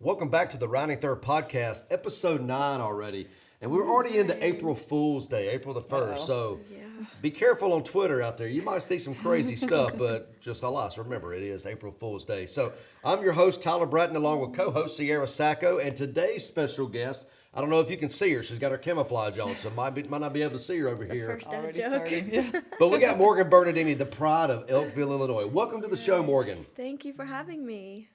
Welcome back to the Rounding Third Podcast, episode 9 already. And we're already into April Fool's Day, April the 1st. So be careful on Twitter out there. You might see some crazy stuff, but just alas, remember, it is April Fool's Day. So I'm your host, Tyler Bratton, along with co-host Sierra Sacco. And today's special guest, I don't know if you can see her. She's got her camouflage on, so might not be able to see her over here. First dad joke. But we got Morgan Bernardini, the pride of Elkville, Illinois. Welcome to the show, Morgan. Thank you for having me.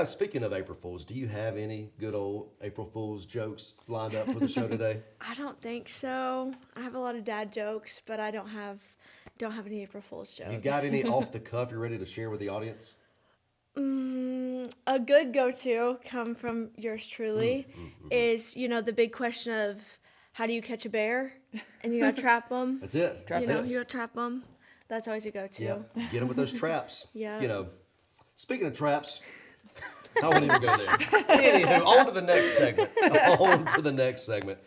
Speaking of April Fools, do you have any good old April Fools jokes lined up for the show today? I don't think so. I have a lot of dad jokes, but I don't have any April Fool's jokes. You got any off the cuff you're ready to share with the audience? A good go-to come from yours truly is, the big question of how do you catch a bear? And you got to trap them. That's it. You got to trap them. That's always a go-to. Yeah. Get them with those traps. Yeah. Speaking of traps, I won't even go there. Anywho, on to the next segment.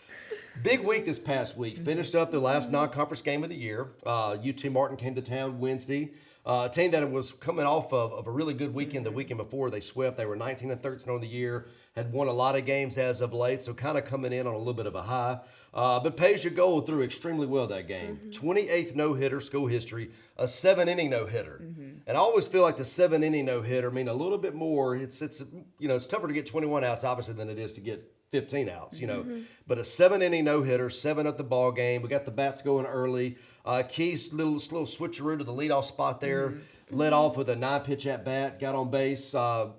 Big week this past week. Finished up the last non-conference game of the year. UT Martin came to town Wednesday. A team that was coming off of a really good weekend the weekend before they swept. They were 19-13 on the year, had won a lot of games as of late, so kind of coming in on a little bit of a high. But Peja Gold threw extremely well that game. 28th no-hitter, school history, a 7-inning no-hitter. And I always feel like the 7-inning no-hitter mean a little bit more. It's tougher to get 21 outs, obviously, than it is to get 15 outs, But a 7-inning no-hitter, 7 up the ball game. We got the bats going early. Keys, little switcheroo to the leadoff spot there. Led off with a 9-pitch at-bat, got on base.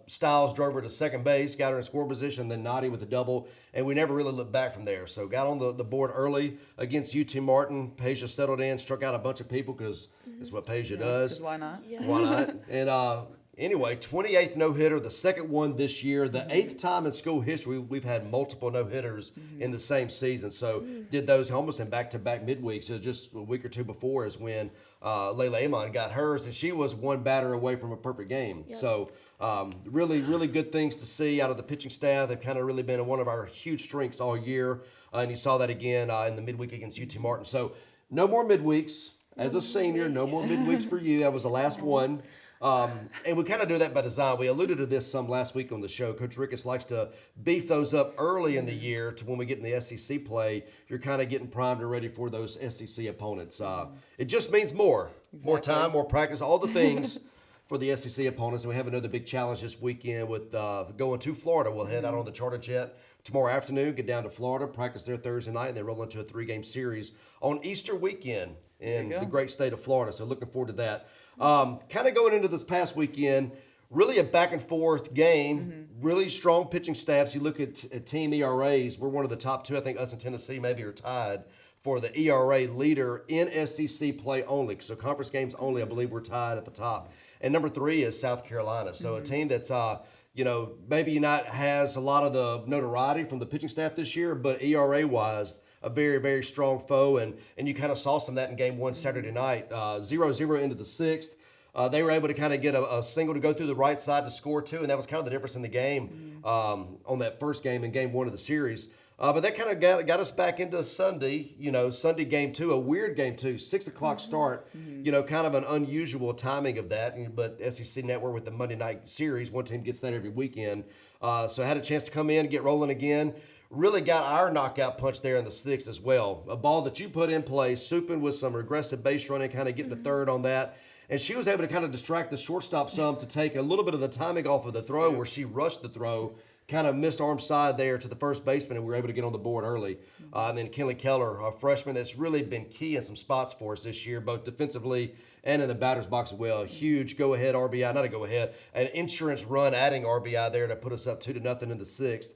Styles drove her to second base, got her in scoring position, then Noddy with a double, and we never really looked back from there. So got on the board early against UT Martin. Peja settled in, struck out a bunch of people because it's what Peja does. Why not? Yeah. Why not? And anyway, 28th no-hitter, the second one this year. The 8th time in school history we've had multiple no-hitters in the same season. So did those almost in back-to-back midweeks. So just a week or two before is when Layla Amon got hers, and she was one batter away from a perfect game. Yep. So really, really good things to see out of the pitching staff. They've kind of really been one of our huge strengths all year. And you saw that again in the midweek against UT Martin. So no more midweeks. As a senior, no more midweeks for you. That was the last one. And we kind of do that by design. We alluded to this some last week on the show. Coach Ricketts likes to beef those up early in the year to when we get in the SEC play, you're kind of getting primed and ready for those SEC opponents. It just means more time, more practice, all the things for the SEC opponents. And we have another big challenge this weekend with going to Florida. We'll head out on the charter jet tomorrow afternoon, get down to Florida, practice there Thursday night, and then roll into a 3-game series on Easter weekend in the great state of Florida. So looking forward to that. Kind of going into this past weekend, really a back and forth game, really strong pitching staffs. You look at team ERAs, we're one of the top 2. I think us and Tennessee maybe are tied for the ERA leader in SEC play only. So conference games only, I believe we're tied at the top. And number 3 is South Carolina. So a team that's, maybe not has a lot of the notoriety from the pitching staff this year, but ERA-wise, a very, very strong foe, and you kind of saw some of that in Game 1 Saturday night. 0-0 into the 6th. They were able to kind of get a single to go through the right side to score 2, and that was kind of the difference in the game on that first game in Game 1 of the series. But that kind of got us back into Sunday, Sunday Game 2, a weird Game 2, 6 o'clock start, kind of an unusual timing of that. But SEC Network with the Monday night series, one team gets that every weekend. So I had a chance to come in and get rolling again. Really got our knockout punch there in the 6th as well. A ball that you put in play, Supin with some aggressive base running, kind of getting to third on that. And she was able to kind of distract the shortstop some to take a little bit of the timing off of the throw where she rushed the throw, kind of missed arm side there to the first baseman, and we were able to get on the board early. And then Kenley Keller, a freshman that's really been key in some spots for us this year, both defensively and in the batter's box as well. Huge go-ahead RBI, not a go-ahead, an insurance run adding RBI there to put us up 2-0 in the 6th.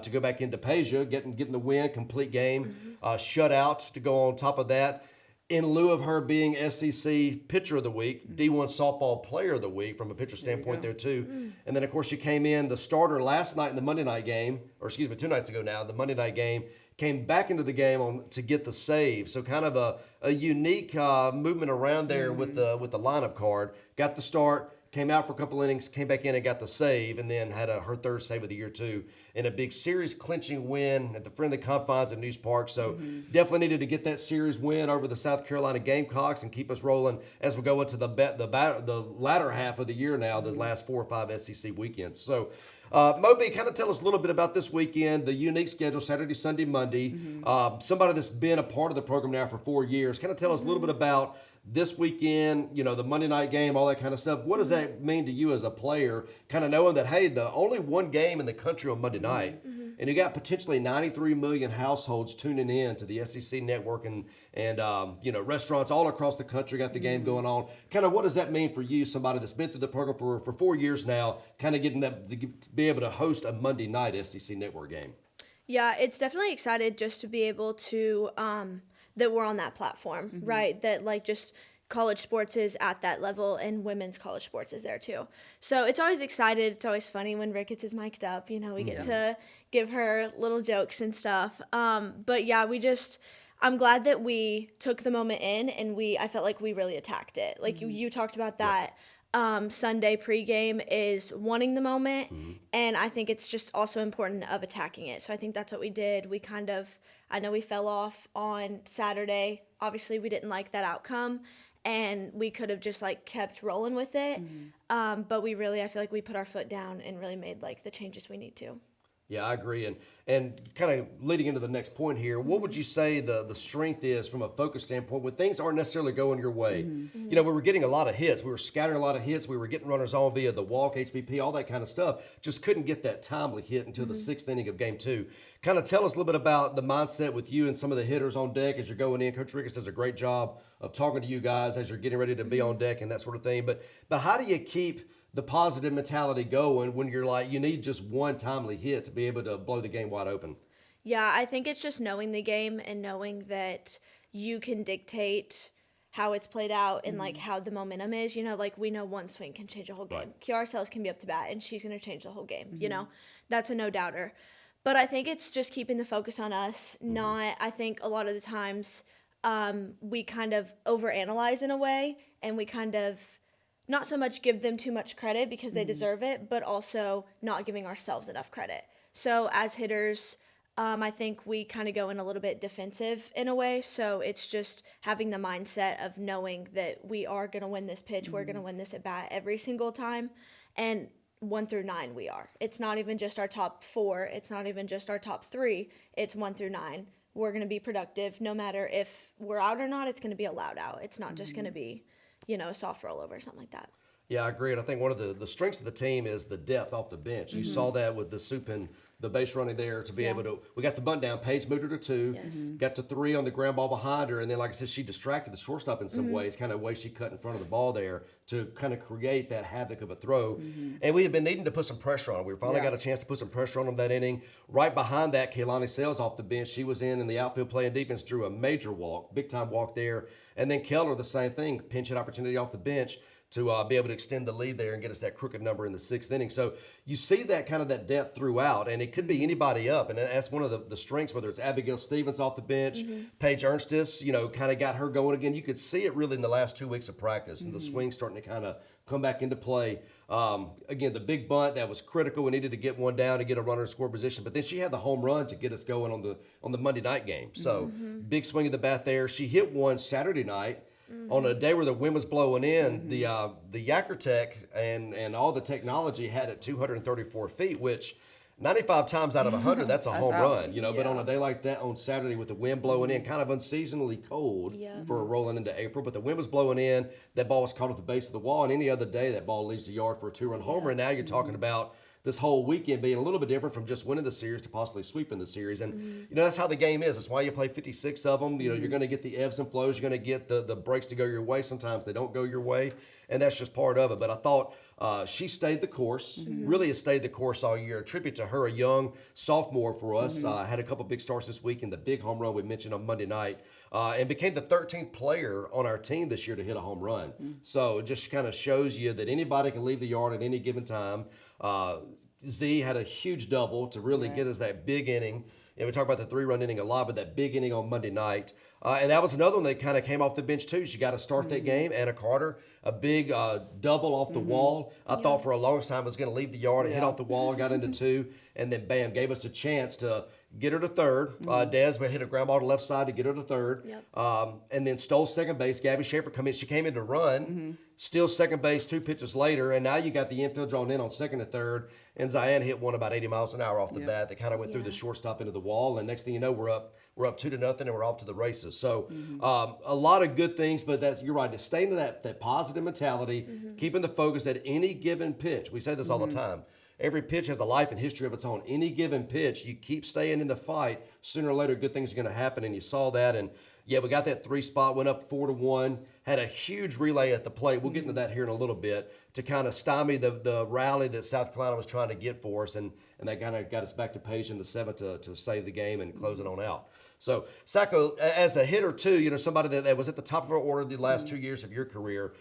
To go back into Peja, getting the win, complete game, shutout to go on top of that. In lieu of her being SEC Pitcher of the Week, D1 Softball Player of the Week from a pitcher standpoint there too. And then, of course, she came in the starter last night in the Monday night game, 2 nights ago now, the Monday night game, came back into the game to get the save. So kind of a unique movement around there with the lineup card. Got the start. Came out for a couple innings, came back in and got the save, and then had her 3rd save of the year, too, in a big series-clinching win at the friendly confines of News Park. So definitely needed to get that series win over the South Carolina Gamecocks and keep us rolling as we go into the latter half of the year now, the last 4 or 5 SEC weekends. So Moby, kind of tell us a little bit about this weekend, the unique schedule, Saturday, Sunday, Monday. Somebody that's been a part of the program now for 4 years. Kind of tell us a little bit about this weekend, the Monday night game, all that kind of stuff. What does that mean to you as a player, kind of knowing that, hey, the only one game in the country on Monday night, and you got potentially 93 million households tuning in to the SEC network and restaurants all across the country got the game going on. Kind of what does that mean for you, somebody that's been through the program for 4 years now, kind of getting that to be able to host a Monday night SEC network game? Yeah, it's definitely excited just to be able to that we're on that platform, right? That like just college sports is at that level and women's college sports is there too. So it's always excited. It's always funny when Ricketts is mic'd up. We get to give her little jokes and stuff. But yeah, I'm glad that we took the moment in and I felt like we really attacked it. Like you talked about that. Sunday pregame is wanting the moment, and I think it's just also important of attacking it. So I think that's what we did. I know we fell off on Saturday. Obviously, we didn't like that outcome, and we could have just kept rolling with it. But I feel like we put our foot down and really made the changes we need to. Yeah, I agree. And kind of leading into the next point here, what would you say the strength is from a focus standpoint when things aren't necessarily going your way? We were getting a lot of hits. We were scattering a lot of hits. We were getting runners on via the walk, HBP, all that kind of stuff. Just couldn't get that timely hit until the sixth inning of game 2. Kind of tell us a little bit about the mindset with you and some of the hitters on deck as you're going in. Coach Ricketts does a great job of talking to you guys as you're getting ready to be on deck and that sort of thing. But how do you keep the positive mentality going when you're you need just one timely hit to be able to blow the game wide open? Yeah, I think it's just knowing the game and knowing that you can dictate how it's played out and how the momentum is. We know one swing can change a whole game. Right. Kiara Sells can be up to bat and she's going to change the whole game. That's a no doubter. But I think it's just keeping the focus on us. I think a lot of the times we kind of overanalyze in a way, and we kind of not so much give them too much credit because they deserve it, but also not giving ourselves enough credit. So as hitters, I think we kind of go in a little bit defensive in a way. So it's just having the mindset of knowing that we are going to win this pitch. We're going to win this at bat every single time. And 1 through 9 we are. It's not even just our top 4. It's not even just our top 3. It's 1 through 9. We're going to be productive no matter if we're out or not. It's going to be a loud out. It's not just going to be a soft rollover or something like that. Yeah, I agree. And I think one of the strengths of the team is the depth off the bench. You saw that with the Supin, the base running there to be able to. We got the bunt down. Paige moved her to 2. Yes. Got to 3 on the ground ball behind her. And then, like I said, she distracted the shortstop in some ways, kind of way she cut in front of the ball there to kind of create that havoc of a throw. And we had been needing to put some pressure on her. We finally got a chance to put some pressure on them that inning. Right behind that, Kaylani Sells off the bench. She was in the outfield playing defense, drew a major walk, big-time walk there. And then Keller, the same thing, pinch hit opportunity off the bench to be able to extend the lead there and get us that crooked number in the 6th inning. So you see that kind of that depth throughout, and it could be anybody up. And that's one of the strengths, whether it's Abigail Stevens off the bench, Paige Ernstis, kind of got her going again. You could see it really in the last 2 weeks of practice, and the swing starting to kind of come back into play. Again, the big bunt, that was critical. We needed to get one down to get a runner in score position. But then she had the home run to get us going on the Monday night game. So big swing of the bat there. She hit one Saturday night. On a day where the wind was blowing in, the Yakertech and all the technology had it 234 feet, which 95 times out of 100, that's a home run, But on a day like that on Saturday with the wind blowing in, kind of unseasonably cold for rolling into April, but the wind was blowing in, that ball was caught at the base of the wall, and any other day that ball leaves the yard for a 2-run homer, and now you're talking about this whole weekend being a little bit different from just winning the series to possibly sweeping the series. And, that's how the game is. That's why you play 56 of them. You're going to get the ebbs and flows. You're going to get the breaks to go your way. Sometimes they don't go your way, and that's just part of it. But I thought she stayed the course, really has stayed the course all year. A tribute to her, a young sophomore for us. Had a couple big starts this week in the big home run we mentioned on Monday night. And became the 13th player on our team this year to hit a home run. So it just kind of shows you that anybody can leave the yard at any given time. Z had a huge double to really get us that big inning. And we talk about the 3-run inning a lot, but that big inning on Monday night. And that was another one that kind of came off the bench too. She got to start that game. Anna Carter, a big double off the wall. I thought for a long time was going to leave the yard and hit off the wall, got into two, and then bam, gave us a chance to get her to third. Des hit a ground ball to left side to get her to third. And then stole second base. Gabby Schaefer come in. She came in to run, still second base 2 pitches later, and now you got the infield drawn in on second and third. And Zion hit one about 80 miles an hour off the bat that kind of went through the shortstop into the wall. And next thing you know, we're up 2-0 and we're off to the races. So a lot of good things, but you're right. To stay into that positive mentality, keeping the focus at any given pitch. We say this all the time. Every pitch has a life and history of its own. Any given pitch, you keep staying in the fight, sooner or later, good things are going to happen. And you saw that. And yeah, we got that 3 spot, went up 4-1, had a huge relay at the plate. We'll get into that here in a little bit to kind of stymie the rally that South Carolina was trying to get for us. And that kind of got us back to Page in the 7th to save the game and close it on out. So, Sacco, as a hitter too, somebody that was at the top of our order the last 2 years of your career,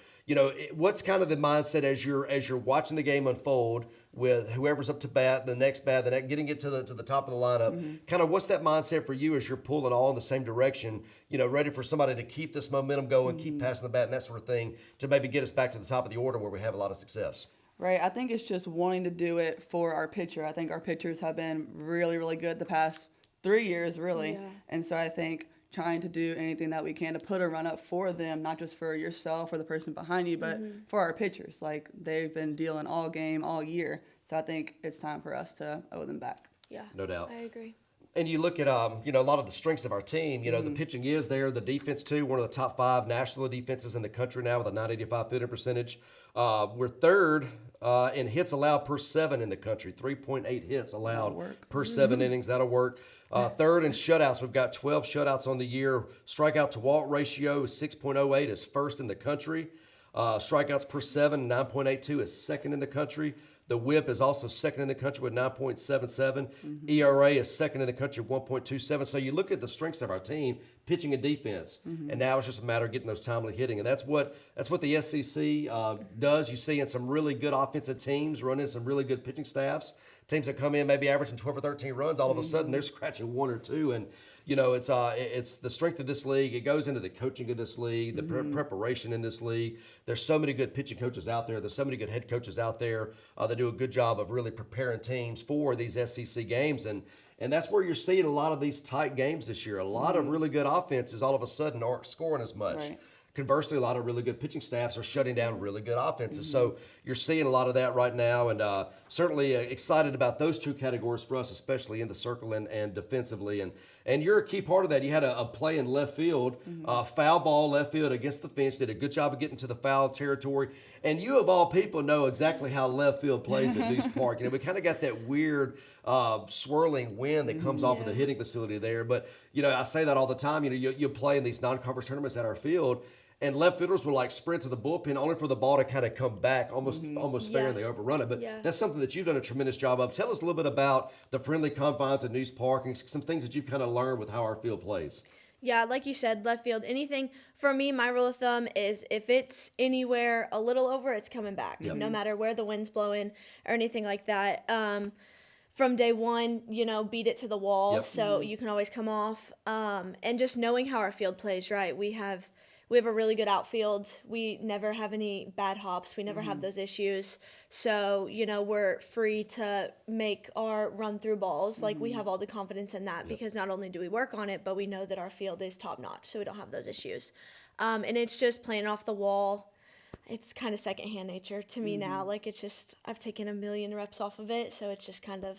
what's kind of the mindset as you're watching the game unfold with whoever's up to bat, the next bat, getting it to the top of the lineup? Kind of what's that mindset for you as you're pulling all in the same direction, ready for somebody to keep this momentum going, keep passing the bat and that sort of thing to maybe get us back to the top of the order where we have a lot of success? Right. I think it's just wanting to do it for our pitcher. I think our pitchers have been really, really good the past 3 years, really. Yeah. And so I think trying to do anything that we can to put a run up for them, not just for yourself or the person behind you, but for our pitchers. Like, they've been dealing all game, all year. So I think it's time for us to owe them back. Yeah. No doubt. I agree. And you look at, a lot of the strengths of our team. The pitching is there, the defense too. One of the top 5 national defenses in the country now with a .985 fielding percentage. We're third in hits allowed per 7 in the country. 3.8 hits allowed per 7 innings. That'll work. Third in shutouts. We've got 12 shutouts on the year. Strikeout to walk ratio is 6.08, is first in the country. Strikeouts per 7, 9.82, is second in the country. The whip is also second in the country with 9.77. ERA is second in the country with 1.27. So you look at the strengths of our team, pitching and defense, and now it's just a matter of getting those timely hitting. And that's what the SEC does. You see in some really good offensive teams running some really good pitching staffs. Teams that come in maybe averaging 12 or 13 runs, all of a sudden they're scratching 1 or 2. And it's the strength of this league. It goes into the coaching of this league, the preparation in this league. There's so many good pitching coaches out there. There's so many good head coaches out there that do a good job of really preparing teams for these SEC games. And that's where you're seeing a lot of these tight games this year. A lot of really good offenses all of a sudden aren't scoring as much. Right. Conversely, a lot of really good pitching staffs are shutting down really good offenses. So you're seeing a lot of that right now, and certainly excited about those 2 categories for us, especially in the circle and defensively. And you're a key part of that. You had a play in left field, foul ball left field against the fence, did a good job of getting to the foul territory. And you, of all people, know exactly how left field plays at Deuce Park. We kind of got that weird swirling wind that comes off of the hitting facility there. But, I say that all the time. You play in these non-conference tournaments at our field, and left fielders will sprint to the bullpen only for the ball to kind of come back almost fair, and they overrun it. But that's something that you've done a tremendous job of. Tell us a little bit about the friendly confines at Deuce Park and some things that you've kind of learned with how our field plays. Yeah, like you said, left field, anything. For me, my rule of thumb is if it's anywhere a little over, it's coming back, no matter where the wind's blowing or anything like that. From day one, beat it to the wall, so you can always come off. And just knowing how our field plays, right? We have a really good outfield. We never have any bad hops. We never have those issues. So, we're free to make our run through balls. Like, we have all the confidence in that because not only do we work on it, but we know that our field is top notch, so we don't have those issues. And it's just playing off the wall. It's kind of secondhand nature to me now. Like, it's just, I've taken a million reps off of it, so it's just kind of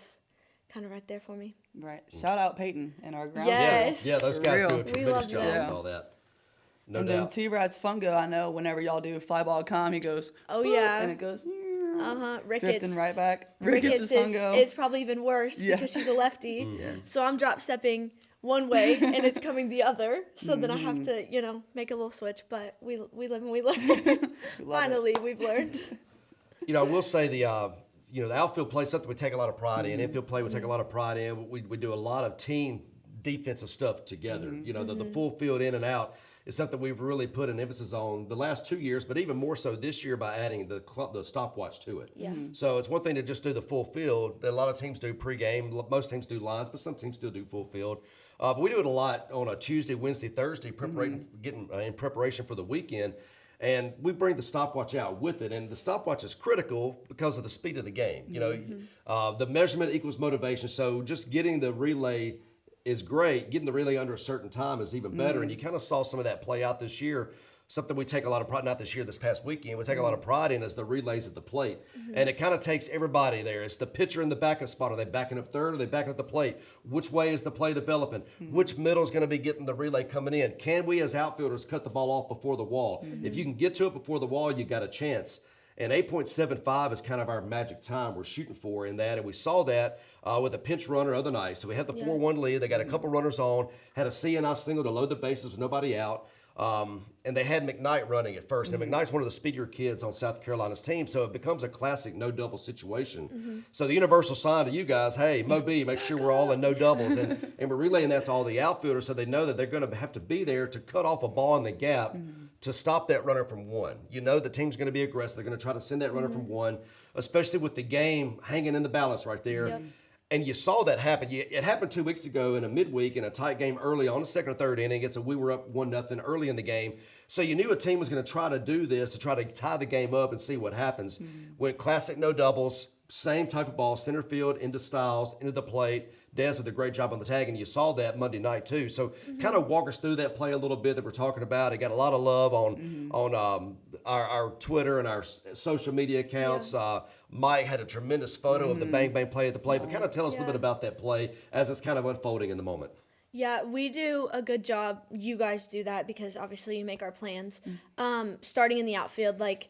right there for me. Right. Shout out Peyton and our ground. Yes. Yeah, those guys do a We tremendous love job them. with all that. No and doubt. then T-Rat's Fungo, I know whenever y'all do fly ball com, he goes, oh yeah, and it goes, Ricketts. drifting right back. Ricketts Fungo. is probably even worse because she's a lefty. So I'm drop stepping one way and it's coming the other. So then I have to, make a little switch. But we live and we learn. Finally, we've learned. I will say the outfield play is something we take a lot of pride in. Infield play we take a lot of pride in. We do a lot of team defensive stuff together. The full field in and out. is something we've really put an emphasis on the last 2 years, but even more so this year by adding the stopwatch to it. Yeah. So it's one thing to just do the full field. That a lot of teams do pregame. Most teams do lines, but some teams still do full field. But we do it a lot on a Tuesday, Wednesday, Thursday, getting in preparation for the weekend. And we bring the stopwatch out with it, and the stopwatch is critical because of the speed of the game. You know, the measurement equals motivation. So just getting the relay is great. Getting the relay under a certain time is even better. And you kind of saw some of that play out this year. Something we take a lot of pride, not this year, this past weekend, we take a lot of pride in is the relays at the plate. And it kind of takes everybody there. It's the pitcher in the backup spot. Are they backing up third? Are they backing up the plate? Which way is the play developing? Which middle is going to be getting the relay coming in? Can we as outfielders cut the ball off before the wall? If you can get to it before the wall, you got a chance. And 8.75 is kind of our magic time we're shooting for in that. And we saw that with a pinch runner other night. So we had the 4-1 lead. They got a couple runners on, had a CNI single to load the bases with nobody out. And they had McKnight running at first. And McKnight's one of the speedier kids on South Carolina's team, so it becomes a classic no double situation. So the universal sign to you guys, hey, Mo B, make sure we're all in no doubles. And we're relaying that to all the outfielders so they know that they're going to have to be there to cut off a ball in the gap to stop that runner from one. You know the team's going to be aggressive. They're going to try to send that runner from one, especially with the game hanging in the balance right there. Yep. And you saw that happen. It happened 2 weeks ago in a midweek in a tight game early on the second or third inning. We were up 1-0 early in the game. So you knew a team was going to try to do this to try to tie the game up and see what happens. Went classic no doubles, same type of ball, center field, into Styles, into the plate. Dez with a great job on the tag, and you saw that Monday night too. So kind of walk us through that play a little bit that we're talking about. It got a lot of love on our Twitter and our social media accounts. Mike had a tremendous photo of the bang bang play at the plate. But kind of tell us a little bit about that play as it's kind of unfolding in the moment. Yeah, we do a good job. You guys do that because obviously you make our plans. Starting in the outfield, like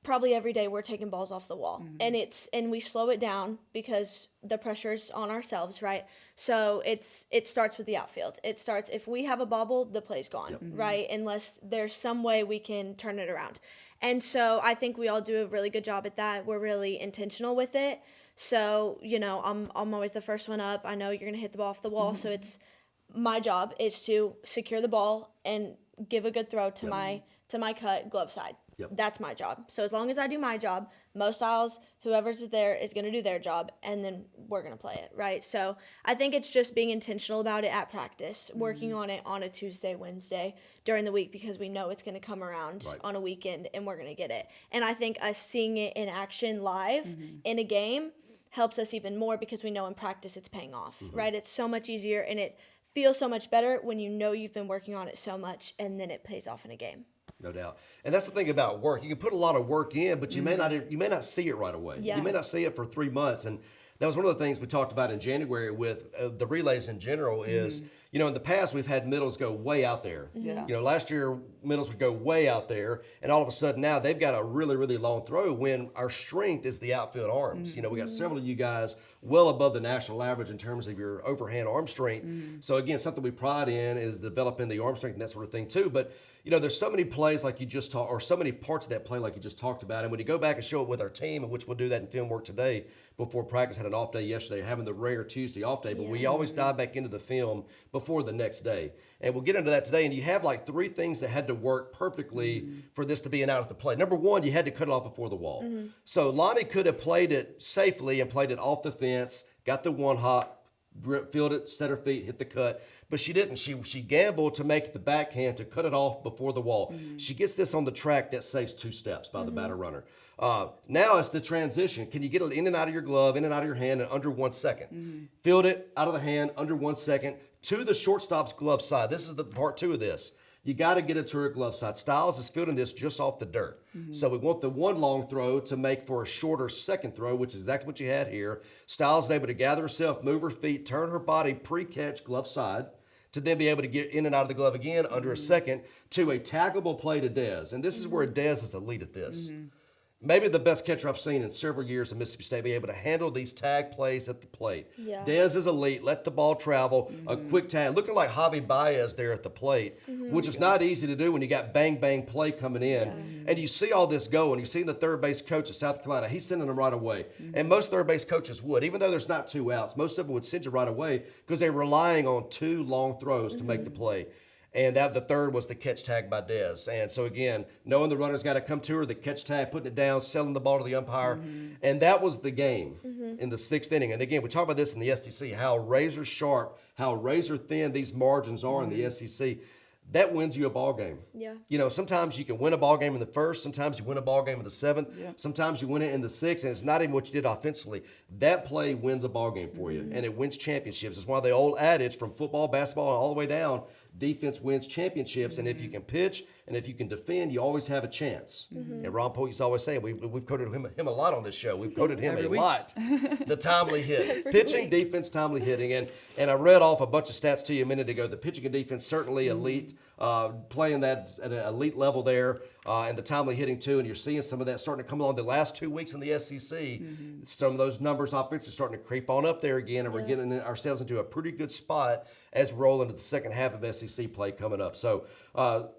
probably every day we're taking balls off the wall, and we slow it down because the pressure's on ourselves, right? So it starts with the outfield. It starts if we have a bobble, the play's gone, right? Unless there's some way we can turn it around. And so I think we all do a really good job at that. We're really intentional with it. So, you know, I'm always the first one up. I know you're going to hit the ball off the wall. So it's my job is to secure the ball and give a good throw to my cut glove side. That's my job. So as long as I do my job, Mo Styles, whoever's is there is going to do their job, and then we're going to play it, right? So I think it's just being intentional about it at practice, working on it on a Tuesday, Wednesday during the week because we know it's going to come around on a weekend and we're going to get it. And I think us seeing it in action live in a game helps us even more because we know in practice it's paying off, right? It's so much easier and it feels so much better when you know you've been working on it so much and then it pays off in a game. No doubt. And that's the thing about work. You can put a lot of work in, but you may not see it right away. Yeah. You may not see it for 3 months. And that was one of the things we talked about in January with the relays in general is, you know, in the past we've had middles go way out there. Yeah. You know, last year middles would go way out there, and all of a sudden now they've got a really, really long throw when our strength is the outfield arms. You know, we got several of you guys well above the national average in terms of your overhand arm strength. So again, something we pride in is developing the arm strength and that sort of thing too. But you know, there's so many plays like you just talked, or so many parts of that play like you just talked about. And when you go back and show it with our team, which we'll do that in film work today, before practice, had an off day yesterday, having the rare Tuesday off day, but we always dive back into the film before the next day. And we'll get into that today. And you have like 3 things that had to work perfectly for this to be an out of the play. Number one, you had to cut it off before the wall. So Lonnie could have played it safely and played it off the fence, got the one hop, fielded, set her feet, hit the cut, but she didn't. She gambled to make the backhand to cut it off before the wall. She gets this on the track that saves 2 steps by the batter runner. Now it's the transition. Can you get it in and out of your glove, in and out of your hand in under 1 second? Field it out of the hand under 1 second to the shortstop's glove side. This is the part 2 of this. You got to get it to her glove side. Styles is fielding this just off the dirt. So we want the one long throw to make for a shorter second throw, which is exactly what you had here. Styles is able to gather herself, move her feet, turn her body pre-catch glove side to then be able to get in and out of the glove again under a second to a taggable play to Dez. And this is where Dez is elite at this. Maybe the best catcher I've seen in several years in Mississippi State be able to handle these tag plays at the plate. Yeah. Dez is elite. Let the ball travel. A quick tag. Looking like Javi Baez there at the plate, which is not easy to do when you got bang, bang play coming in. And you see all this go, and you see the third base coach of South Carolina. He's sending them right away. And most third base coaches would. Even though there's not 2 outs, most of them would send you right away because they're relying on 2 long throws to make the play. And that the third was the catch tag by Dez. And so again, knowing the runner's got to come to her, the catch tag, putting it down, selling the ball to the umpire, and that was the game in the sixth inning. And again, we talk about this in the SEC, how razor sharp, how razor thin these margins are in the SEC. That wins you a ball game. Yeah. You know, sometimes you can win a ball game in the first, sometimes you win a ball game in the seventh, sometimes you win it in the sixth, and it's not even what you did offensively. That play wins a ball game for you, and it wins championships. It's one of the old adage from football, basketball, and all the way down. Defense wins championships, and if you can pitch and if you can defend, you always have a chance. And Ron Pope used to always say, we've quoted him a lot on this show. We've quoted him a lot. The timely hit, pitching, defense, timely hitting, and I read off a bunch of stats to you a minute ago. The pitching and defense certainly elite, playing that at an elite level there, and the timely hitting too. And you're seeing some of that starting to come along the last 2 weeks in the SEC. Some of those numbers offense is starting to creep on up there again, and we're getting ourselves into a pretty good spot as we roll into the second half of SEC play coming up. So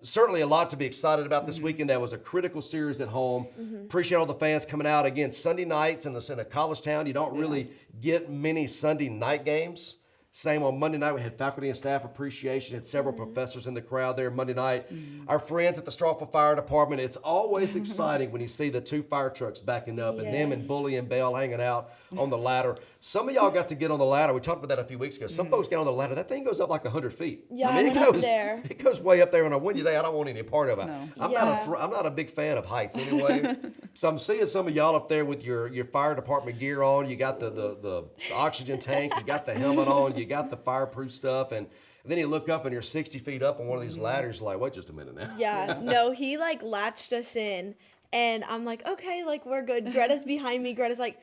certainly a lot to be excited about this weekend. That was a critical series at home. Appreciate all the fans coming out. Again, Sunday nights in a college town, you don't really get many Sunday night games. Same on Monday night, we had faculty and staff appreciation, had several professors in the crowd there Monday night. Our friends at the Strawful Fire Department, it's always exciting when you see the 2 fire trucks backing up and them and Bully and Bell hanging out on the ladder. Some of y'all got to get on the ladder. We talked about that a few weeks ago. Some folks get on the ladder. That thing goes up like 100 feet. Yeah, I went up there. It goes way up there. On a windy day, I don't want any part of it. No. I'm not a big fan of heights anyway. So I'm seeing some of y'all up there with your fire department gear on. You got the oxygen tank. You got the helmet on. You got the fireproof stuff. And then you look up and you're 60 feet up on one of these ladders. Like, wait just a minute now. Yeah, no, he like latched us in, and I'm like, okay, like we're good. Greta's behind me. Greta's like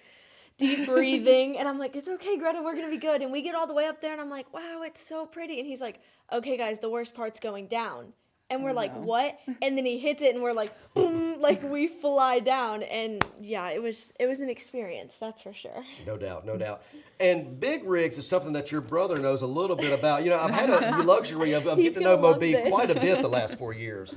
deep breathing, and I'm like, it's okay, Greta, we're gonna be good. And we get all the way up there, and I'm like, wow, it's so pretty. And he's like, okay, guys, the worst part's going down. And we're like, what? And then he hits it, and we're like, boom, like we fly down. And yeah, it was an experience, that's for sure. No doubt, no doubt. And big rigs is something that your brother knows a little bit about. You know, I've had the luxury of getting to know gonna Moby love this. quite a bit the last 4 years.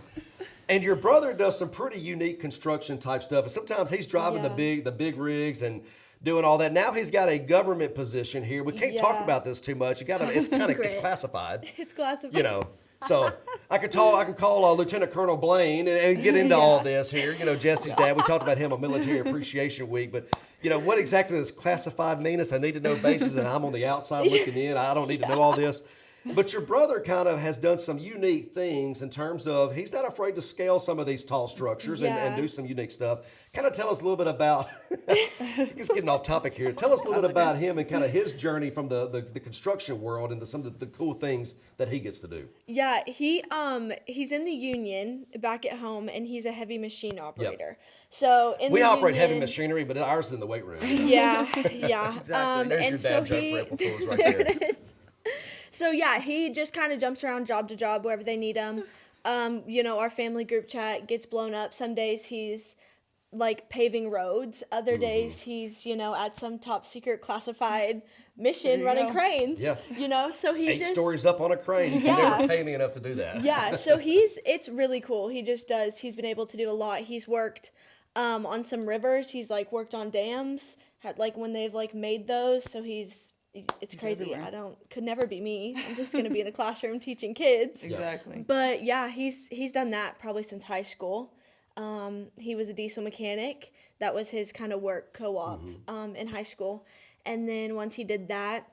And your brother does some pretty unique construction type stuff. And sometimes he's driving the big rigs and doing all that. Now he's got a government position here. We can't talk about this too much. It's classified. It's classified. You know. So I can call Lieutenant Colonel Blaine and get into all this here. You know, Jesse's dad. We talked about him on Military Appreciation Week, but you know what exactly does classified mean? Is I need to know bases, and I'm on the outside looking in. I don't need to know all this. But your brother kind of has done some unique things in terms of he's not afraid to scale some of these tall structures and do some unique stuff. Kind of tell us a little bit about, just getting off topic here, tell us a little bit about him and kind of his journey from the construction world into some of the cool things that he gets to do. Yeah, he's in the union back at home, and he's a heavy machine operator. So we operate heavy machinery, but ours is in the weight room. Yeah. Exactly. There's And your so dad joke for April Fools right there there. it is. So yeah, he just kind of jumps around job to job wherever they need him. You know, our family group chat gets blown up. Some days he's like paving roads. Other days he's, you know, at some top secret classified mission running cranes. Yeah. You know, so he's 8 stories up on a crane. You can never pay me enough to do that. Yeah, so it's really cool. He's been able to do a lot. He's worked on some rivers. He's like worked on dams, like when they've like made those. So it's crazy. Everywhere. Could never be me. I'm just going to be in a classroom teaching kids. Exactly. But yeah, he's done that probably since high school. He was a diesel mechanic. That was his kind of work co-op in high school. And then once he did that,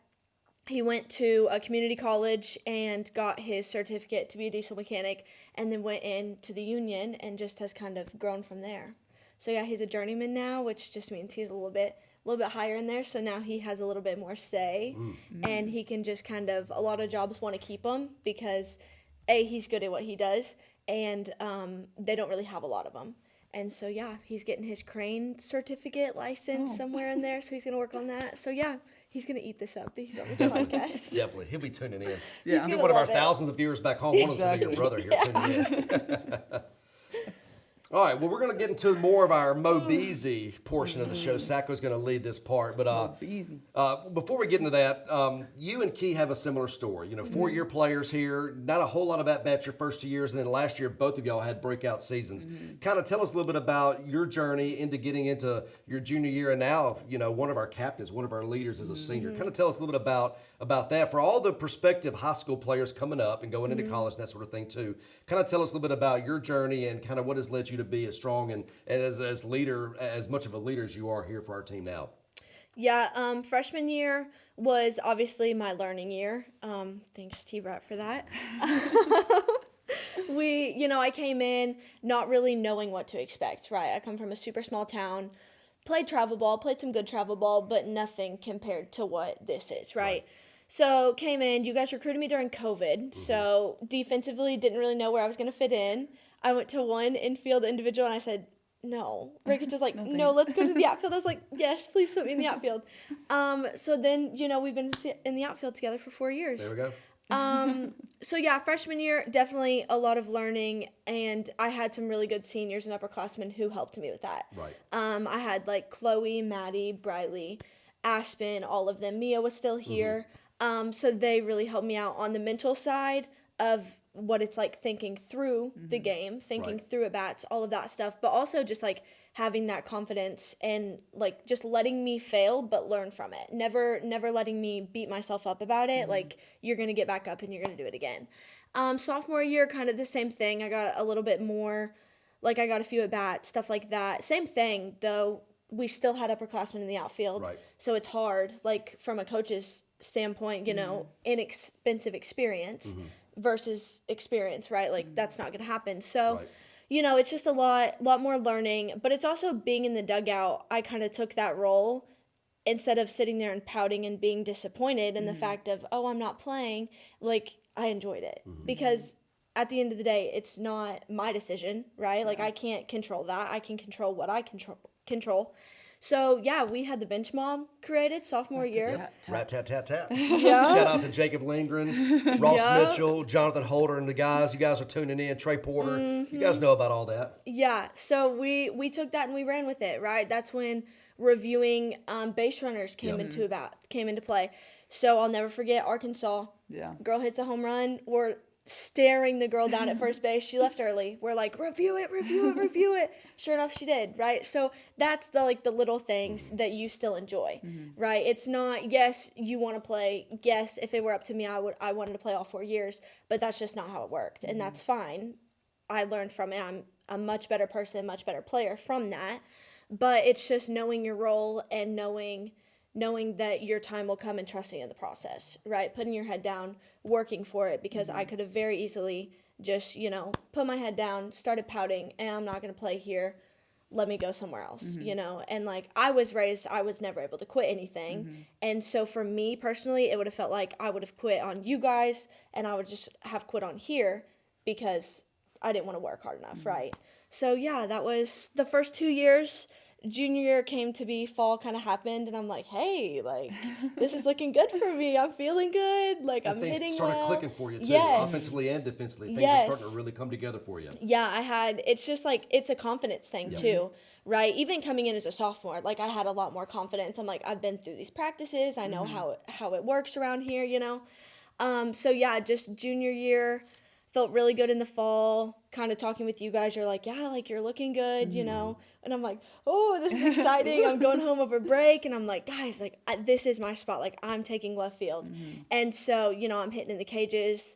he went to a community college and got his certificate to be a diesel mechanic, and then went into the union and just has kind of grown from there. So yeah, he's a journeyman now, which just means he's a little bit higher in there. So now he has a little bit more say, and he can just kind of, a lot of jobs want to keep him because he's good at what he does, and they don't really have a lot of them. And so yeah, he's getting his crane certificate license somewhere in there, so he's gonna work on that. So yeah, he's gonna eat this up. He's on this podcast. Definitely, he'll be tuning in. Yeah. He'll be one of our thousands of viewers back home. One of them will be your brother here tuning in. All right, well, we're going to get into more of our Mo Beasy portion of the show. Sacco's going to lead this part. But Easy. before we get into that, you and Key have a similar story. You know, 4-year players here, not a whole lot of at-bats your first 2 years, and then last year both of y'all had breakout seasons. Kind of tell us a little bit about your journey into getting into your junior year, and now, you know, one of our captains, one of our leaders as a senior. Kind of tell us a little bit about that for all the prospective high school players coming up and going into college and that sort of thing too. Kind of tell us a little bit about your journey and kind of what has led you to be as strong and as leader, as much of a leader as you are here for our team now. Yeah, freshman year was obviously my learning year. Thanks, T-Brat, for that. I came in not really knowing what to expect, right? I come from a super small town, played travel ball, played some good travel ball, but nothing compared to what this is, right? So came in, you guys recruited me during COVID, so defensively didn't really know where I was going to fit in. I went to one infield individual and I said, no. Ricketts was like, no, let's go to the outfield. I was like, yes, please put me in the outfield. So then, we've been in the outfield together for 4 years. There we go. So yeah, freshman year, definitely a lot of learning, and I had some really good seniors and upperclassmen who helped me with that. Right. I had like Chloe, Maddie, Briley, Aspen, all of them. Mia was still here. So they really helped me out on the mental side of what it's like thinking through the game, thinking through at bats, all of that stuff, but also just like having that confidence and like just letting me fail but learn from it. Never letting me beat myself up about it. Like, you're going to get back up and you're going to do it again. Sophomore year, kind of the same thing. I got a little bit more, like I got a few at bats, stuff like that. Same thing though. We still had upperclassmen in the outfield. Right. So it's hard, like from a coach's standpoint, inexpensive experience versus experience, right? Like that's not going to happen. So, it's just a lot more learning, but it's also being in the dugout. I kind of took that role instead of sitting there and pouting and being disappointed in the fact of, oh, I'm not playing. Like, I enjoyed it because at the end of the day, it's not my decision, right? Like I can't control that. I can control what I control. So, yeah, we had the bench mob created sophomore year. Rat tat tat tat. Yeah. Shout out to Jacob Lindgren, Ross Mitchell, Jonathan Holder, and the guys. You guys are tuning in. Trey Porter. You guys know about all that. Yeah. So we took that and we ran with it, right? That's when reviewing base runners came into play. So I'll never forget Arkansas. Yeah. Girl Girl hits the home run. We're staring the girl down at first base. She left early. We're like, review it. Sure enough, she did, right? So that's the little things that you still enjoy, right? It's not, yes, you want to play. Yes, if it were up to me, I wanted to play all 4 years, but that's just not how it worked, and that's fine. I learned from it. I'm a much better person, much better player from that, but it's just knowing your role and knowing that your time will come and trusting in the process, right? Putting your head down, working for it, because I could have very easily just, put my head down, started pouting, and I'm not going to play here. Let me go somewhere else, And like, I was raised, I was never able to quit anything. And so for me personally, it would have felt like I would have quit on you guys and I would just have quit on here because I didn't want to work hard enough, right? So yeah, that was the first 2 years. Junior year came to be, fall kind of happened, and I'm like, hey, like, this is looking good for me. I'm feeling good. Like, I'm hitting things started well. clicking for you, too, Yes. offensively and defensively. Things Yes. are starting to really come together for you. Yeah, it's just like, it's a confidence thing too, right? Even coming in as a sophomore, like I had a lot more confidence. I'm like, I've been through these practices. I know how it works around here, So yeah, just junior year, felt really good in the fall, kind of talking with you guys. You're like, yeah, like you're looking good, And I'm like, oh, this is exciting. I'm going home over break. And I'm like, guys, like this is my spot. Like I'm taking left field. And so, I'm hitting in the cages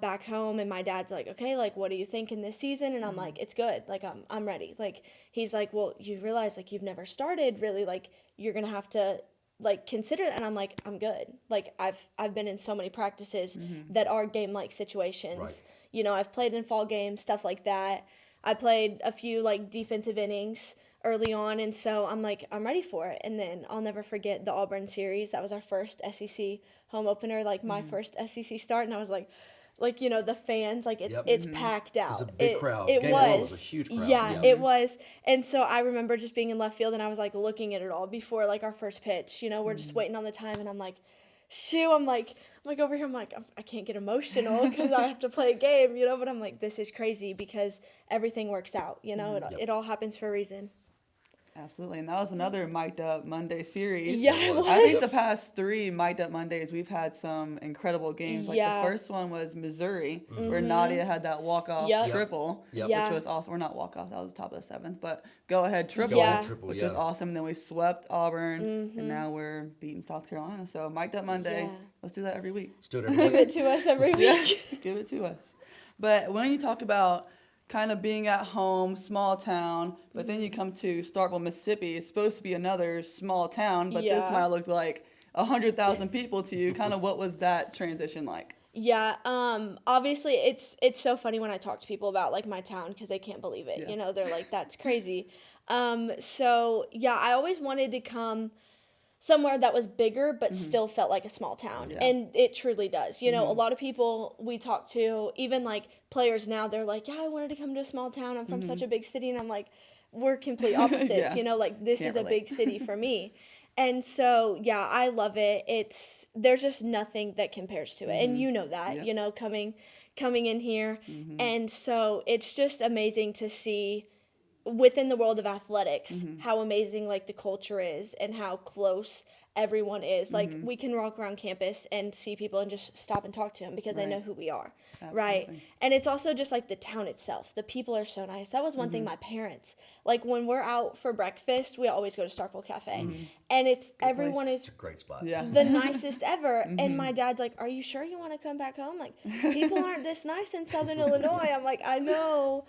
back home. And my dad's like, okay, like, what do you think in this season? And I'm like, it's good. Like, I'm ready. Like, he's like, well, you realize like you've never started really. Like, you're going to have to like consider it. And I'm like, I'm good. Like I've been in so many practices that are game-like situations. Right. I've played in fall games, stuff like that. I played a few like defensive innings early on, and so I'm like, I'm ready for it. And then I'll never forget the Auburn series. That was our first SEC home opener, like my first SEC start, and I was like, the fans, like it's packed out. It was a big crowd. It Game was. one was a huge crowd. Yeah, it was. And so I remember just being in left field, and I was like looking at it all before like our first pitch. We're just waiting on the time, and I'm like, shoot, I'm like over here, I can't get emotional because I have to play a game, but I'm like, this is crazy because everything works out, it all happens for a reason. Absolutely, and that was another Mic'd Up Monday series. Yeah, it was. I think the past 3 Mic'd Up Mondays, we've had some incredible games. Like Yeah. the first one was Missouri, where Nadia had that walk-off Yep. triple, Yep. Yeah. which was awesome. Or not walk-off, that was the top of the 7th, but go-ahead triple, Go-ahead triple, which yeah. was awesome. And then we swept Auburn, and now we're beating South Carolina. So Mic'd Up Monday, Yeah. let's do that every week. Let's do it every Give week. it to us every week. Give it to us. But when you talk about kind of being at home, small town, but then you come to Starkville, Mississippi, it's supposed to be another small town, but this Yeah. might look like 100,000 people to you. Kind of what was that transition like? Yeah, obviously it's so funny when I talk to people about like my town because they can't believe it. Yeah. They're like, that's crazy. So yeah, I always wanted to come somewhere that was bigger but still felt like a small town. Yeah. And it truly does. A lot of people we talk to, even like players now, they're like, yeah, I wanted to come to a small town. I'm from such a big city. And I'm like, we're complete opposites, Yeah. like this Can't is a relate. big city for me. And so, yeah, I love it. There's just nothing that compares to it. And you know that, Yep. coming in here. And so it's just amazing to see within the world of athletics how amazing like the culture is and how close everyone is. Like we can walk around campus and see people and just stop and talk to them because they know Right. who we are. Right. Absolutely. And it's also just like the town itself. The people are so nice. That was one thing my parents, like when we're out for breakfast, we always go to Starkville Cafe. And it's everyone It's is a great spot. Yeah. the nicest ever. And my dad's like, are you sure you want to come back home? Like, people aren't this nice in Southern Illinois. I'm like, I know.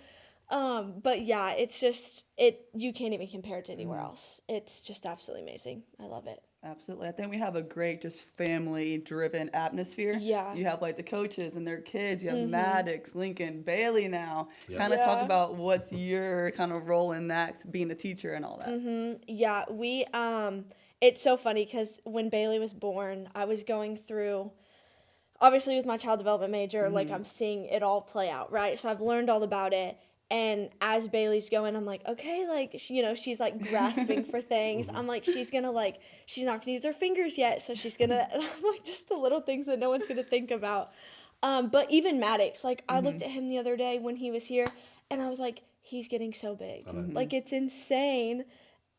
But yeah, it's just, you can't even compare it to anywhere else. It's just absolutely amazing. I love it. Absolutely. I think we have a great, just family-driven atmosphere. Yeah. You have, like, the coaches and their kids. You have Maddox, Lincoln, Bailey now. Yeah. Kind of talk Yeah. about what's your kind of role in that, being a teacher and all that. Yeah, it's so funny because when Bailey was born, I was going through, obviously with my child development major, like I'm seeing it all play out, right? So I've learned all about it. And as Bailey's going, I'm like, okay, like, she's like grasping for things. I'm like, she's not going to use her fingers yet. So she's going to, and I'm like, just the little things that no one's going to think about. But even Maddox, like I looked at him the other day when he was here and I was like, he's getting so big. Like it's insane.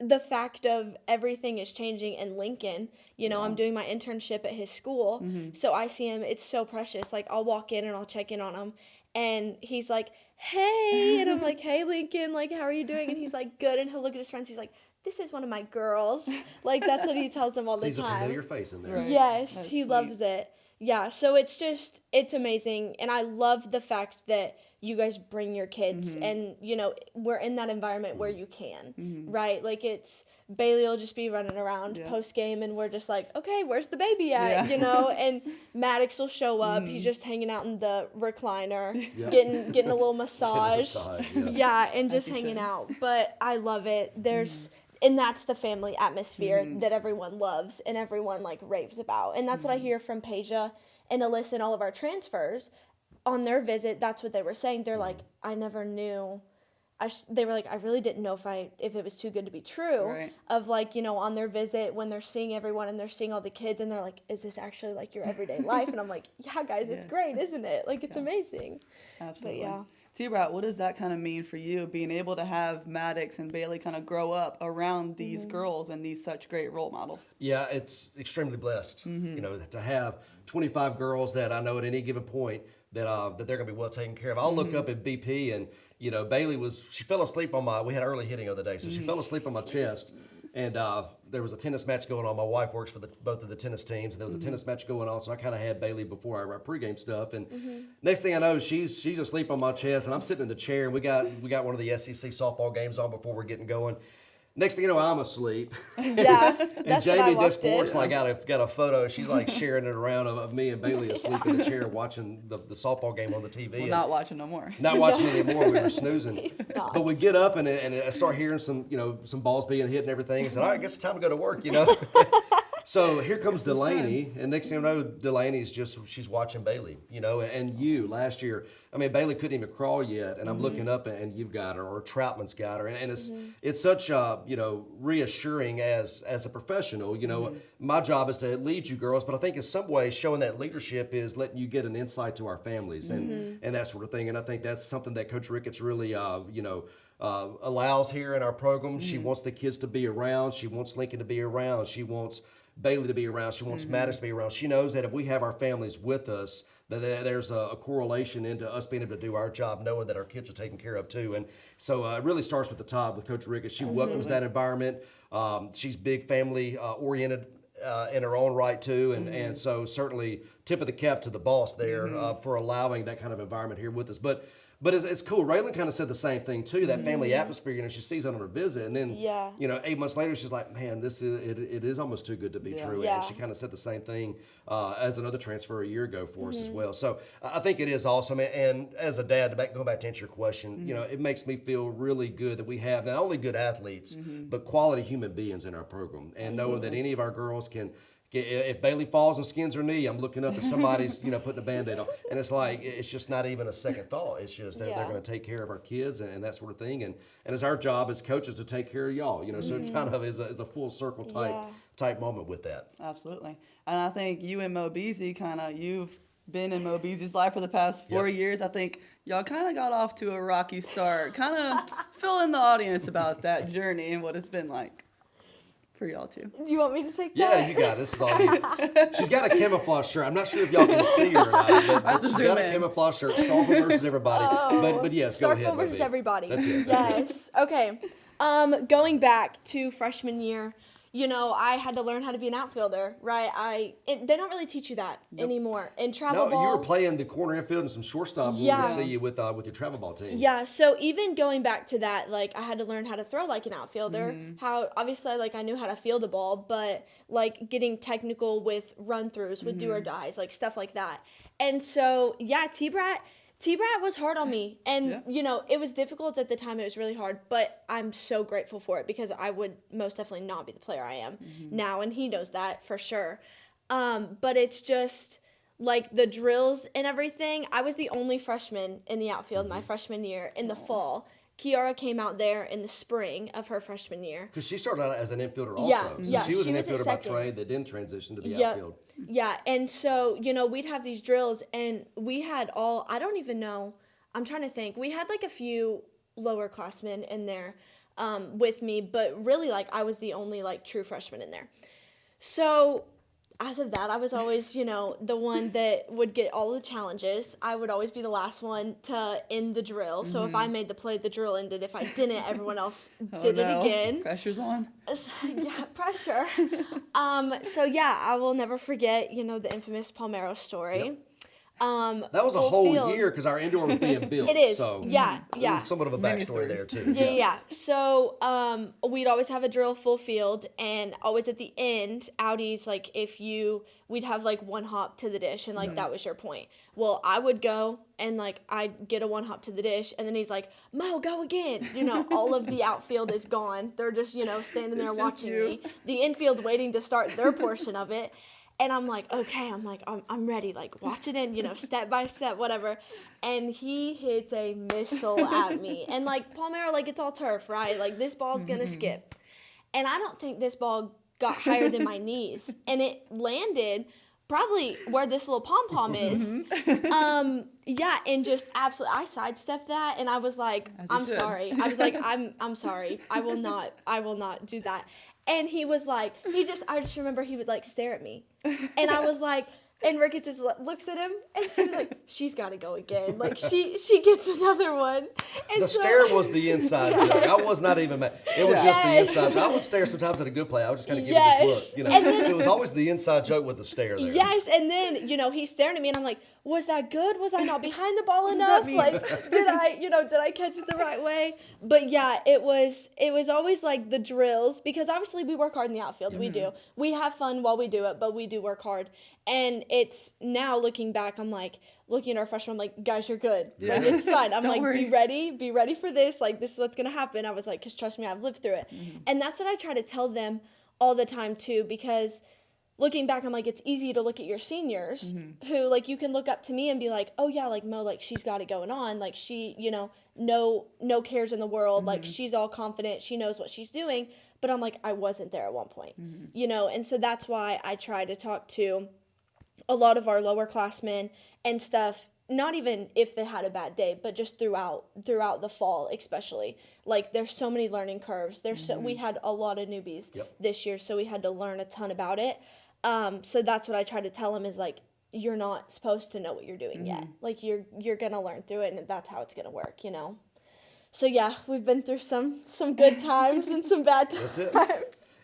The fact of everything is changing in Lincoln. I'm doing my internship at his school. So I see him. It's so precious. Like I'll walk in and I'll check in on him. And he's like, hey. And I'm like, hey, Lincoln, like, how are you doing? And he's like, good. And he'll look at his friends. He's like, this is one of my girls. Like, that's what he tells them all the Sees a time. familiar face in there. Right. Yes, That's he sweet. loves it. Yeah, so it's amazing. And I love the fact that you guys bring your kids and, we're in that environment where you can, right? Like Bailey will just be running around post game and we're just like, okay, where's the baby at, Yeah. And Maddox will show up. He's just hanging out in the recliner, Yeah. getting a little massage. Yeah. Yeah, and just he hanging should. out. But I love it. And that's the family atmosphere that everyone loves and everyone like raves about. And that's what I hear from Peja and Alyssa and all of our transfers on their visit. That's what they were saying. They're like, I never knew. They were like, I really didn't know if it was too good to be true. Right. Of like, on their visit when they're seeing everyone and they're seeing all the kids and they're like, is this actually like your everyday life? And I'm like, yeah, guys, it's Yes. great, isn't it? Like, it's amazing. Absolutely. yeah. T-Brat, what does that kind of mean for you, being able to have Maddox and Bailey kind of grow up around these girls and these such great role models? Yeah, it's extremely blessed, to have 25 girls that I know at any given point that they're going to be well taken care of. I'll look up at BP and, Bailey she fell asleep we had early hitting the other day, so she fell asleep on my chest. And there was a tennis match going on. My wife works for both of the tennis teams, and there was a tennis match going on. So I kind of had Bailey before our pregame stuff. And next thing I know, she's asleep on my chest, and I'm sitting in the chair. And we got one of the SEC softball games on before we're getting going. Next thing you know, I'm asleep. Yeah, And that's what I Jamie walked in. Desport's like got a photo. She's like sharing it around of me and Bailey asleep in the chair watching the softball game on the TV. Well, And not watching no more. not watching it anymore. We were snoozing. He's not. But we get up and I start hearing some balls being hit and everything. I said, all right, I guess it's time to go to work, So here comes Delaney, and next thing you know, Delaney's she's watching Bailey, and you last year. I mean, Bailey couldn't even crawl yet, and I'm looking up, and you've got her, or Troutman's got her, and it's such reassuring as a professional. My job is to lead you girls, but I think in some ways showing that leadership is letting you get an insight to our families and that sort of thing. And I think that's something that Coach Ricketts really allows here in our program. She wants the kids to be around. She wants Lincoln to be around. She wants Bailey to be around. She wants Maddox to be around. She knows that if we have our families with us, that there's a correlation into us being able to do our job, knowing that our kids are taken care of too. And so it really starts with the top with Coach Ricketts. She welcomes that environment. She's big family oriented in her own right too, and so certainly tip of the cap to the boss there for allowing that kind of environment here with us. But it's cool. Raylan kind of said the same thing too. That family atmosphere. She sees it on her visit, and then 8 months later, she's like, "Man, it is almost too good to be true." Yeah. And she kind of said the same thing as another transfer a year ago for us as well. So I think it is awesome. And as a dad, going back to answer your question, it makes me feel really good that we have not only good athletes but quality human beings in our program, and knowing that any of our girls can. If Bailey falls and skins her knee, I'm looking up and somebody's putting a Band-Aid on, and it's like it's just not even a second thought. It's just they're going to take care of our kids and that sort of thing, and it's our job as coaches to take care of y'all. So it kind of is a full circle type moment with that. Absolutely, and I think you and Mo Beasley you've been in Mo Beasley's life for the past 4 years. I think y'all kind of got off to a rocky start. Kind of fill in the audience about that journey and what it's been like for y'all too. Do you want me to take that? Yeah, you got it. This is all you. She's got a camouflage shirt. I'm not sure if y'all can see her or not, but she's got a camouflage shirt. Starkville versus everybody. But yes, go ahead. Starkville versus everybody. That's it. Yes. Okay. Going back to freshman year, I had to learn how to be an outfielder, right? They don't really teach you that anymore. In travel ball, you were playing the corner infield and some shortstop when we would see you with your travel ball team. Yeah, so even going back to that, I had to learn how to throw like an outfielder. How obviously I knew how to field a ball, but getting technical with run throughs, with do or dies, stuff like that. And so T-Brat was hard on me, and, it was difficult at the time. It was really hard, but I'm so grateful for it because I would most definitely not be the player I am now, and he knows that for sure. But it's just, the drills and everything, I was the only freshman in the outfield my freshman year in the fall. Kiara came out there in the spring of her freshman year. Because she started out as an infielder also. Yeah, she was an was infielder by trade that didn't transition to the outfield. Yeah, and so, we'd have these drills, and we had I don't even know, I'm trying to think. We had, a few lower classmen in there with me, but really, I was the only, true freshman in there. So as of that, I was always, the one that would get all the challenges. I would always be the last one to end the drill. So if I made the play, the drill ended. If I didn't, everyone else did it again. Pressure's on. So, pressure. I will never forget, the infamous Palmero story. Yep. That was a whole year because our indoor was being built. It is. So Yeah. somewhat of a backstory there too. Yeah. So we'd always have a drill full field, and always at the end, Audie's we'd have one hop to the dish, and that was your point. Well, I would go and I'd get a one hop to the dish, and then he's like, "Mo, go again." All of the outfield is gone. They're just standing there watching me. The infield's waiting to start their portion of it. And I'm like, okay, I'm ready, watch it in, step by step, whatever. And he hits a missile at me. And, Palmero, it's all turf, right? This ball's going to skip. And I don't think this ball got higher than my knees. And it landed probably where this little pom-pom is. And just absolutely, I sidestepped that. And I was like, I'm sorry. I was like, I'm sorry. I will not do that. And he was like, I just remember he would stare at me. And I was like, and Ricketts just looks at him, and she was like, she's got to go again. She gets another one. And the stare was the inside joke. I was not even mad. It was just the inside joke. I would stare sometimes at a good play. I would just kind of give it this look. So it was always the inside joke with the stare there. Yes, and then, he's staring at me, and I'm like, was that good? Was I not behind the ball enough? Did I catch it the right way? But yeah, it was always the drills, because obviously we work hard in the outfield. We do. We have fun while we do it, but we do work hard. And it's now looking back, I'm looking at our freshmen, I'm like, guys, you're good. Yeah. It's fine. I'm worry. be ready for this. This is what's going to happen. I was like, because trust me, I've lived through it. And that's what I try to tell them all the time too, because looking back, I'm like, it's easy to look at your seniors who, like, you can look up to me and be like, oh yeah, like Mo, like she's got it going on. Like she, no cares in the world. Like she's all confident. She knows what she's doing. But I'm like, I wasn't there at one point, and so that's why I try to talk to a lot of our lower classmen and stuff, not even if they had a bad day, but just throughout the fall, especially. Like, there's so many learning curves. We had a lot of newbies this year, so we had to learn a ton about it. So that's what I try to tell them is, like, you're not supposed to know what you're doing yet. Like, you're going to learn through it, and that's how it's going to work, So, yeah, we've been through some good times and some bad times. That's it.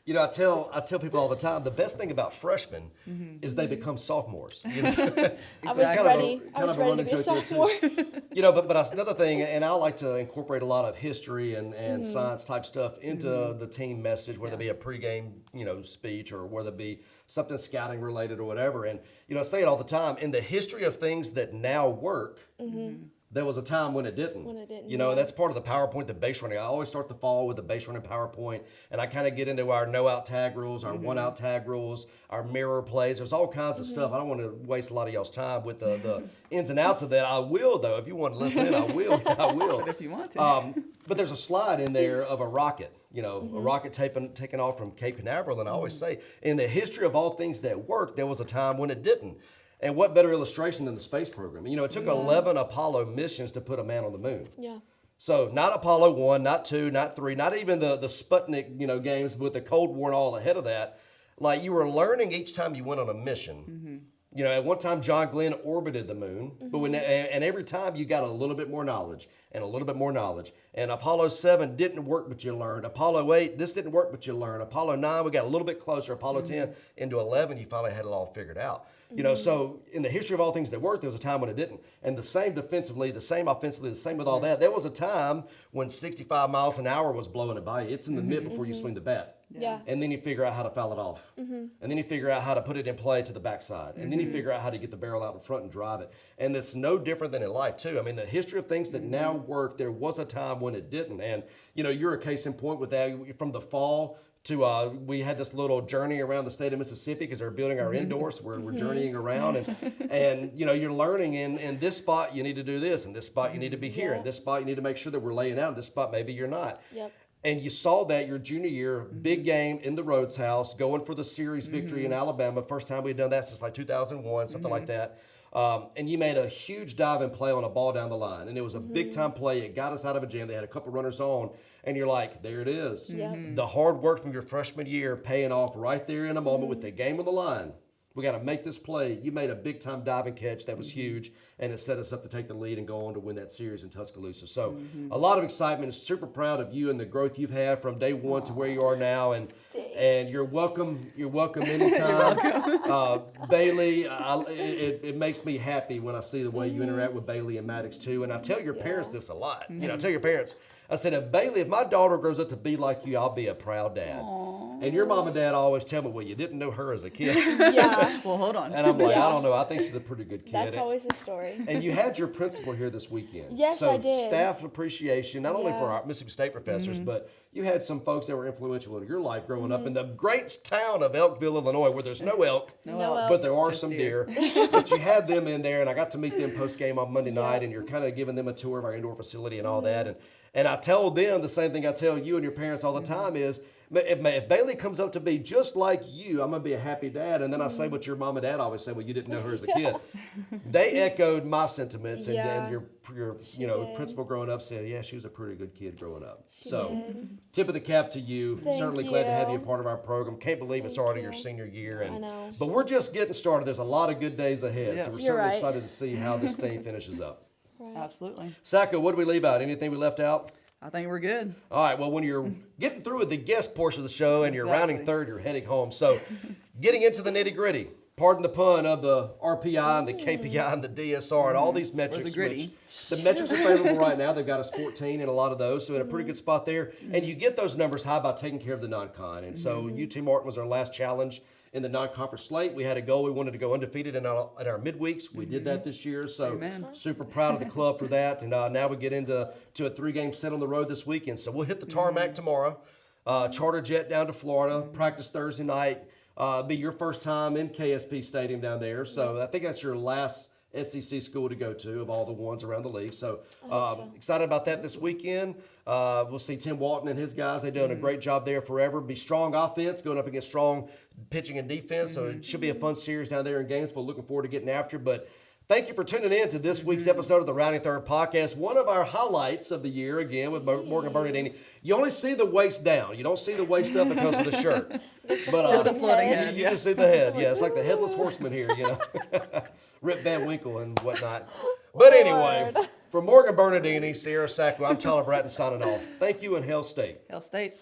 I tell people all the time, the best thing about freshmen is they become sophomores. I was ready to be a sophomore. But that's another thing, and I like to incorporate a lot of history and science type stuff into the team message, whether it be a pregame, speech, or whether it be something scouting related or whatever. And, I say it all the time, in the history of things that now work, there was a time when it didn't. And that's part of the PowerPoint, the base running. I always start the fall with the base running PowerPoint, and I kind of get into our no-out tag rules, our one-out tag rules, our mirror plays. There's all kinds of stuff. I don't want to waste a lot of y'all's time with the ins and outs of that. I will, though. If you want to listen in, I will. But if you want to. But there's a slide in there of a rocket, a rocket taking off from Cape Canaveral. And I always say, in the history of all things that work, there was a time when it didn't. And what better illustration than the space program? It took 11 Apollo missions to put a man on the moon. Yeah. So not Apollo 1, not 2, not 3, not even the Sputnik, games with the Cold War and all ahead of that. Like, you were learning each time you went on a mission. At one time, John Glenn orbited the moon, but and every time you got a little bit more knowledge and a little bit more knowledge. And Apollo 7 didn't work, but you learned. Apollo 8, this didn't work, but you learned. Apollo 9, we got a little bit closer. Apollo 10 into 11, you finally had it all figured out. So in the history of all things that worked, there was a time when it didn't. And the same defensively, the same offensively, the same with all that. There was a time when 65 miles an hour was blowing it by you. It's in the mid before you swing the bat. Yeah. And then you figure out how to foul it off. And then you figure out how to put it in play to the backside. And then you figure out how to get the barrel out in front and drive it. And it's no different than in life, too. I mean, the history of things that now work, there was a time when it didn't. And, you're a case in point with that. From the fall to, we had this little journey around the state of Mississippi because they're building our indoors. We're journeying around. And you're learning in this spot, you need to do this. In this spot, you need to be here. In this spot, you need to make sure that we're laying out. In this spot, maybe you're not. Yep. And you saw that your junior year, big game in the Rhodes House, going for the series victory in Alabama. First time we'd done that since like 2001, something like that. And you made a huge dive and play on a ball down the line. And it was a big time play. It got us out of a jam. They had a couple runners on. And you're like, there it is. The hard work from your freshman year paying off right there in a moment with the game on the line. We got to make this play. You made a big time diving catch that was huge, and it set us up to take the lead and go on to win that series in Tuscaloosa. So a lot of excitement. Super proud of you and the growth you've had from day one to where you are now. And you're welcome. You're welcome anytime. Bailey, it makes me happy when I see the way you interact with Bailey and Maddox too. And I tell your parents this a lot. I tell your parents, I said, if my daughter grows up to be like you, I'll be a proud dad. Aww. And your mom and dad always tell me, well, you didn't know her as a kid. Yeah. Well, hold on. And I'm like, I don't know. I think she's a pretty good kid. That's always the story. And you had your principal here this weekend. Yes, so I did. Staff appreciation, not only for our Mississippi State professors, but you had some folks that were influential in your life growing up in the great town of Elkville, Illinois, where there's no elk, but there are some deer. But you had them in there, and I got to meet them post-game on Monday night, and you're kind of giving them a tour of our indoor facility and all that. And I told them the same thing I tell you and your parents all the time is, if Bailey comes up to be just like you, I'm going to be a happy dad. And then I say what your mom and dad always say, well, you didn't know her as a kid. They echoed my sentiments. And your principal growing up said, yeah, she was a pretty good kid growing up. Tip of the cap to you. Certainly glad to have you a part of our program. Can't believe it's already your senior year. I know. But we're just getting started. There's a lot of good days ahead. So we're certainly excited to see how this thing finishes up. Right. Absolutely. Sacco, what did we leave out? Anything we left out? I think we're good. All right. Well, when you're getting through with the guest portion of the show and you're rounding third, you're heading home. So getting into the nitty gritty, pardon the pun of the RPI and the KPI and the DSR and all these metrics. The metrics are favorable right now. They've got us 14 in a lot of those, so in a pretty good spot there. And you get those numbers high by taking care of the non-con. And so UT Martin was our last challenge in the non-conference slate. We had a goal. We wanted to go undefeated in our midweeks. We did that this year, so super proud of the club for that. And now we get into a 3-game set on the road this weekend. So we'll hit the tarmac tomorrow, charter jet down to Florida, practice Thursday night. Be your first time in KSP Stadium down there. So I think that's your last SEC school to go to of all the ones around the league. So, excited about that this weekend. We'll see Tim Walton and his guys. They're doing a great job there forever. Be strong offense going up against strong pitching and defense. So it should be a fun series down there in Gainesville. Looking forward to getting after it. But thank you for tuning in to this week's episode of the Rounding Third podcast. One of our highlights of the year, again, with Morgan Bernardini. You only see the waist down. You don't see the waist up because of the shirt. But Just a floating head. you can see the head. Yeah, it's like the headless horseman here, you know. Rip Van Winkle and whatnot. But anyway, for Morgan Bernardini, Sierra Sacco, I'm Tyler Bratton signing off. Thank you and Hail State. Hail State.